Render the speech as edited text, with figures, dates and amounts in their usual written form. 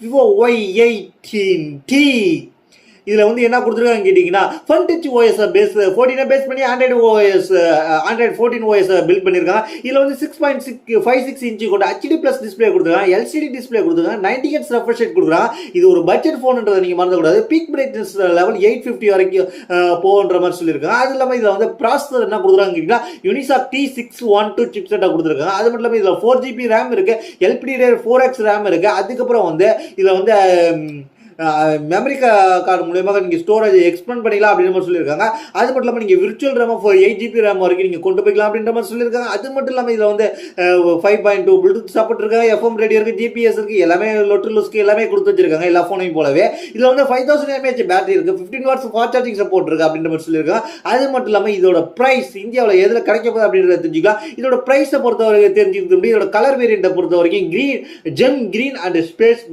Vivo Y18T. இதில் வந்து என்ன கொடுத்துருக்காங்க கேட்டிங்கன்னா Funtouch OS base 14 base பண்ணி ஆண்ட்ராய்டு 14 ஓஎஸ் பில்ட் பண்ணியிருக்காங்க. இதில் வந்து 6.56 இன்ச்சு கொண்ட HD ப்ளஸ் டிஸ்பிளே கொடுத்துருக்காங்க, LCD டிஸ்பிளே கொடுத்துருக்காங்க, 90 Hz ரெஃப்ரெஷ் ரேட் கொடுக்குறாங்க. இது ஒரு பட்ஜெட் ஃபோன்ன்றதை நீங்கள் மறந்துக்கூடாது. பீக் பிரைட்னஸ் லெவல் 850 வரைக்கும் போகின்ற மாதிரி சொல்லியிருக்காங்க. அது இல்லாமல் இதில் வந்து ப்ராசஸர் என்ன கொடுக்குறாங்க கேட்டிங்கன்னா யூனிசாக் T612 சிப் செட்டாக கொடுத்துருக்காங்க. அது மட்டும் இல்லாமல் இதில் 4GB ரேம் இருக்குது, LPDDR4X ரேம் இருக்குது. அதுக்கப்புறம் வந்து இதில் வந்து மெமரி கார்டு மூலியமாக நீங்கள் ஸ்டோரேஜ் எக்ஸ்பேண்ட் பண்ணிக்கலாம் அப்படின்ற மாதிரி சொல்லியிருக்காங்க. அது மட்டும் இல்லாமல் நீங்கள் விர்ச்சுவல் ரேம் 8GB ரேம் வரைக்கும் நீங்கள் கொண்டு போய்க்கலாம் அப்படின்ற மாதிரி சொல்லியிருக்காங்க. அது மட்டும் இல்லாமல் இதில் வந்து 5.2 ப்ளூடூத் சப்போர்ட் இருக்காங்க, FM ரேடியோ இருக்குது, GPS இருக்குது, எல்லாமே லொட்டு எல்லாமே கொடுத்து வச்சிருக்காங்க எல்லா ஃபோனையும் போலவே. இதில் வந்து 5000 mAh பேட்டரி இருக்குது, 15 watts ஃபாஸ்ட் சார்ஜிங் சப்போர்ட் இருக்குது அப்படின்ற மாதிரி சொல்லியிருக்காங்க. அது மட்டும் இல்லாமல் இதோட ப்ரைஸ் இந்தியாவில் எதில் கிடைக்க போகுது அப்படின்றத தெரிஞ்சுக்கலாம். இதோட ப்ரைஸை பொறுத்த வரைக்கும் தெரிஞ்சுக்கிட்டு இதோட கலர் வேரியண்ட்டை பொறுத்த வரைக்கும் ஜெம் கிரீன் அண்ட் ஸ்பேஸ்